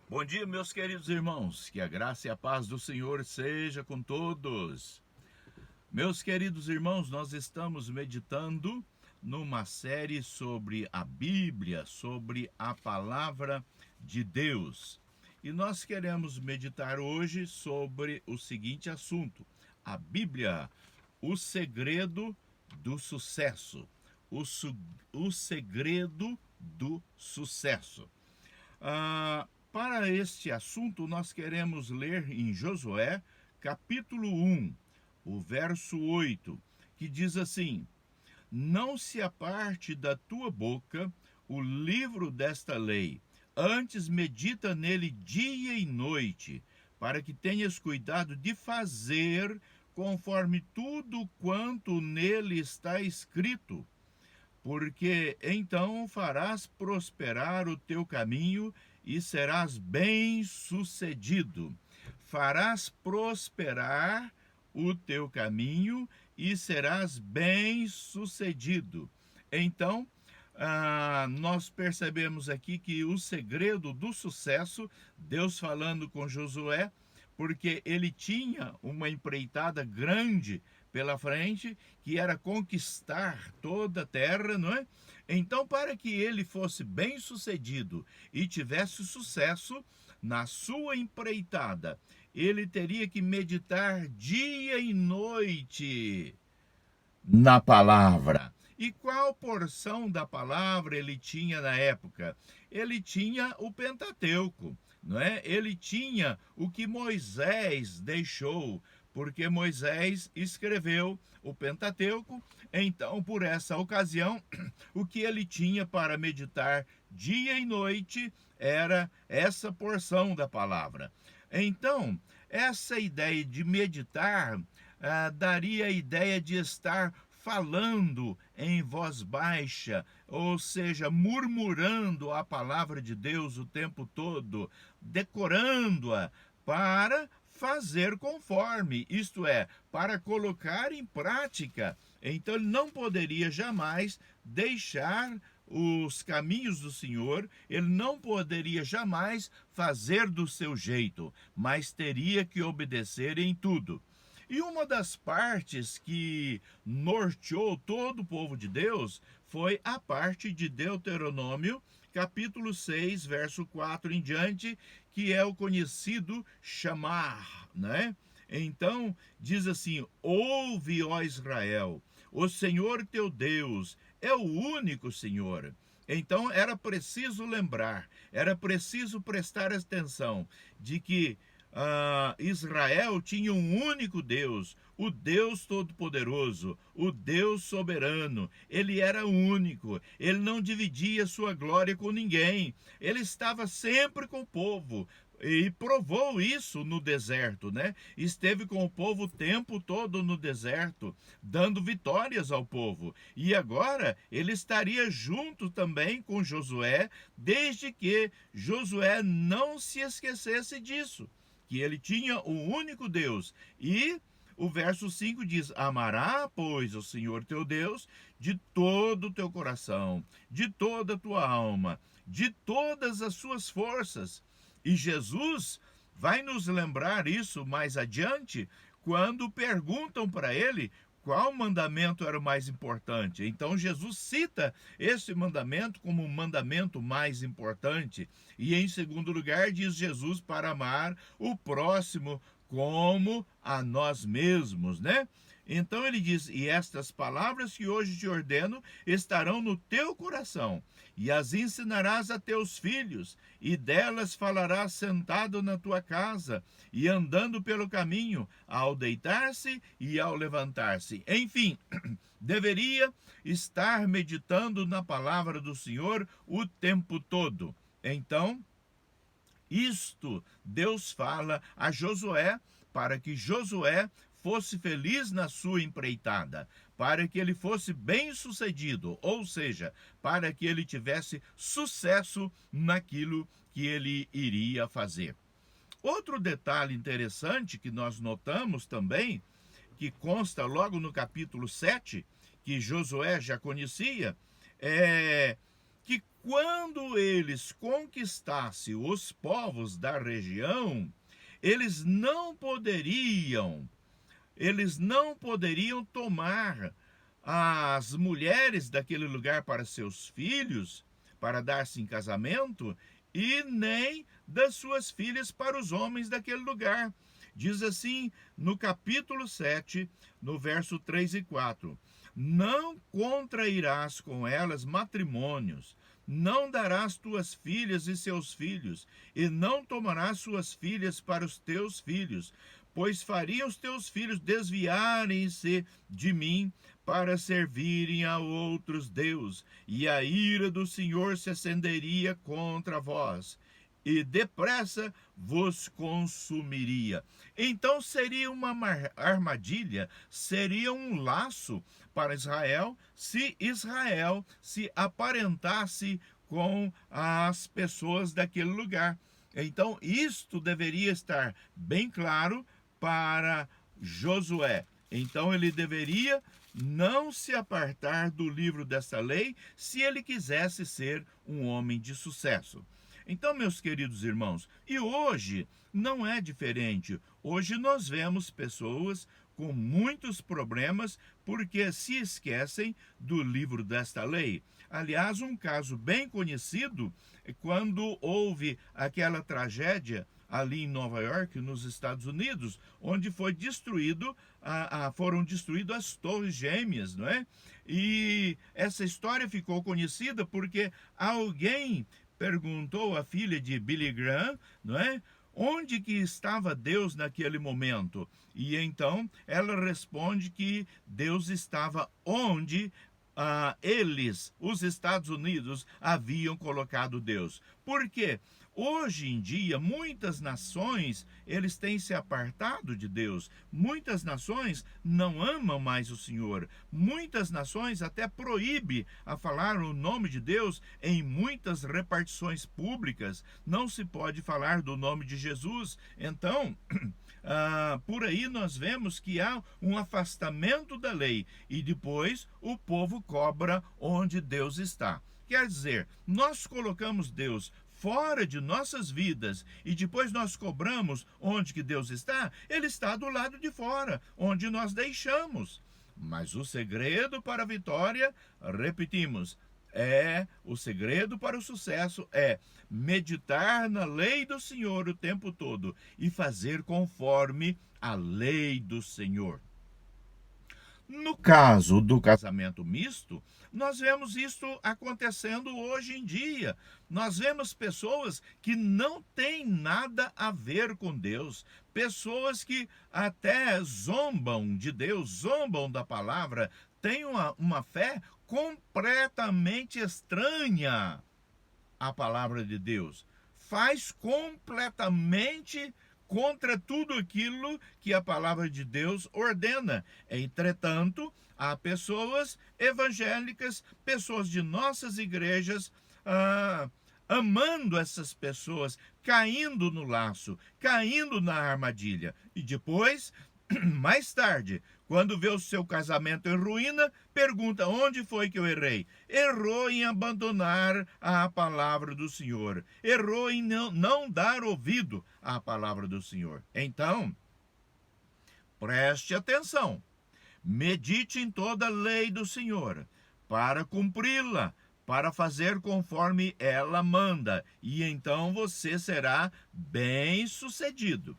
Bom dia, meus queridos irmãos, que a graça e a paz do Senhor seja com todos. Meus queridos irmãos, nós estamos meditando numa série sobre a Bíblia, sobre a palavra de Deus. E nós queremos meditar hoje sobre o seguinte assunto: a Bíblia, o segredo do sucesso. O segredo do sucesso. Para este assunto, nós queremos ler em Josué, capítulo 1, o verso 8, que diz assim: Não se aparte da tua boca o livro desta lei, antes medita nele dia e noite, para que tenhas cuidado de fazer conforme tudo quanto nele está escrito, porque então farás prosperar o teu caminho e serás bem-sucedido. Farás prosperar o teu caminho e serás bem-sucedido. Então, nós percebemos aqui que o segredo do sucesso, Deus falando com Josué, porque ele tinha uma empreitada grande pela frente, que era conquistar toda a terra, não é? Então, para que ele fosse bem sucedido e tivesse sucesso na sua empreitada, ele teria que meditar dia e noite na palavra. E qual porção da palavra ele tinha na época? Ele tinha o Pentateuco, não é? Ele tinha o que Moisés deixou, porque Moisés escreveu o Pentateuco. Então, por essa ocasião, o que ele tinha para meditar dia e noite era essa porção da palavra. Então, essa ideia de meditar daria a ideia de estar falando em voz baixa, ou seja, murmurando a palavra de Deus o tempo todo, decorando-a para fazer conforme, isto é, para colocar em prática. Então ele não poderia jamais deixar os caminhos do Senhor, ele não poderia jamais fazer do seu jeito, mas teria que obedecer em tudo. E uma das partes que norteou todo o povo de Deus foi a parte de Deuteronômio, capítulo 6, verso 4 em diante, que é o conhecido chamar, né? Então, diz assim: Ouve, ó Israel, o Senhor teu Deus é o único Senhor. Então, era preciso lembrar, era preciso prestar atenção de que Israel tinha um único Deus, o Deus Todo-Poderoso, o Deus Soberano. Ele era único, ele não dividia sua glória com ninguém, ele estava sempre com o povo. E provou isso no deserto, né? Esteve com o povo o tempo todo no deserto, dando vitórias ao povo. E agora ele estaria junto também com Josué, desde que Josué não se esquecesse disso, que ele tinha o único Deus. E o verso 5 diz: Amará, pois, o Senhor teu Deus de todo o teu coração, de toda a tua alma, de todas as suas forças. E Jesus vai nos lembrar isso mais adiante, quando perguntam para ele qual mandamento era o mais importante. Então Jesus cita esse mandamento como o mandamento mais importante. E em segundo lugar diz Jesus para amar o próximo como a nós mesmos, né? Então ele diz: E estas palavras que hoje te ordeno estarão no teu coração, e as ensinarás a teus filhos, e delas falarás sentado na tua casa, e andando pelo caminho, ao deitar-se e ao levantar-se. Enfim, deveria estar meditando na palavra do Senhor o tempo todo. Então, isto Deus fala a Josué, para que Josué fosse feliz na sua empreitada, para que ele fosse bem-sucedido, ou seja, para que ele tivesse sucesso naquilo que ele iria fazer. Outro detalhe interessante que nós notamos também, que consta logo no capítulo 7, que Josué já conhecia, é que quando eles conquistassem os povos da região, eles não poderiam tomar as mulheres daquele lugar para seus filhos, para dar-se em casamento, e nem das suas filhas para os homens daquele lugar. Diz assim no capítulo 7, no verso 3 e 4: não contrairás com elas matrimônios, não darás tuas filhas e seus filhos, e não tomarás suas filhas para os teus filhos, pois faria os teus filhos desviarem-se de mim para servirem a outros deuses, e a ira do Senhor se acenderia contra vós, e depressa vos consumiria. Então seria uma armadilha, seria um laço para Israel se aparentasse com as pessoas daquele lugar. Então isto deveria estar bem claro para Josué. Então ele deveria não se apartar do livro dessa lei se ele quisesse ser um homem de sucesso. Então, meus queridos irmãos, e hoje não é diferente. Hoje nós vemos pessoas com muitos problemas porque se esquecem do livro desta lei. Aliás, um caso bem conhecido é quando houve aquela tragédia ali em Nova York, nos Estados Unidos, onde foram destruídas as Torres Gêmeas, não é? E essa história ficou conhecida porque alguém perguntou à filha de Billy Graham, não é? Onde que estava Deus naquele momento? E então ela responde que Deus estava onde eles, os Estados Unidos, haviam colocado Deus. Por quê? Hoje em dia, muitas nações, eles têm se apartado de Deus. Muitas nações não amam mais o Senhor. Muitas nações até proíbem a falar o nome de Deus em muitas repartições públicas. Não se pode falar do nome de Jesus. Então, por aí nós vemos que há um afastamento da lei e depois o povo cobra onde Deus está. Quer dizer, nós colocamos Deus fora de nossas vidas e depois nós cobramos onde que Deus está. Ele está do lado de fora, onde nós deixamos. Mas o segredo para a vitória, repetimos, o segredo para o sucesso é meditar na lei do Senhor o tempo todo e fazer conforme a lei do Senhor. No caso do casamento misto, nós vemos isso acontecendo hoje em dia. Nós vemos pessoas que não têm nada a ver com Deus, pessoas que até zombam de Deus, zombam da palavra, têm uma fé completamente estranha à palavra de Deus. Faz completamente contra tudo aquilo que a palavra de Deus ordena. Entretanto, há pessoas evangélicas, pessoas de nossas igrejas, amando essas pessoas, caindo no laço, caindo na armadilha. E depois, mais tarde, quando vê o seu casamento em ruína, pergunta: onde foi que eu errei? Errou em abandonar a palavra do Senhor. Errou em não dar ouvido à palavra do Senhor. Então, preste atenção. Medite em toda a lei do Senhor, para cumpri-la, para fazer conforme ela manda. E então você será bem-sucedido.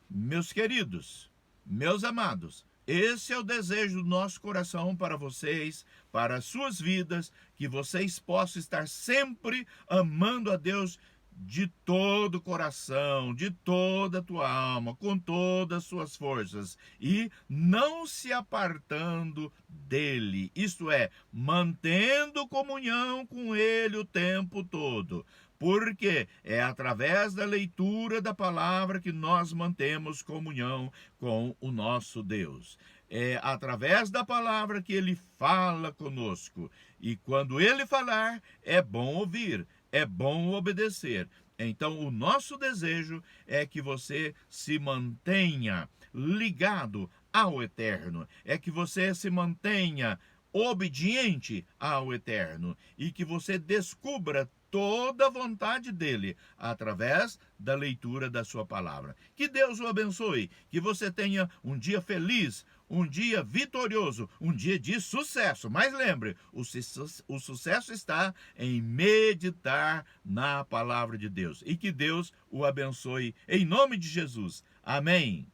Meus queridos, meus amados, esse é o desejo do nosso coração para vocês, para as suas vidas, que vocês possam estar sempre amando a Deus de todo o coração, de toda a tua alma, com todas as suas forças, e não se apartando dele, isto é, mantendo comunhão com ele o tempo todo. Porque é através da leitura da palavra que nós mantemos comunhão com o nosso Deus. É através da palavra que ele fala conosco. E quando ele falar, é bom ouvir, é bom obedecer. Então, o nosso desejo é que você se mantenha ligado ao eterno, é que você se mantenha obediente ao Eterno e que você descubra toda a vontade dele através da leitura da sua palavra. Que Deus o abençoe, que você tenha um dia feliz, um dia vitorioso, um dia de sucesso. Mas lembre, o sucesso está em meditar na palavra de Deus. E que Deus o abençoe em nome de Jesus. Amém.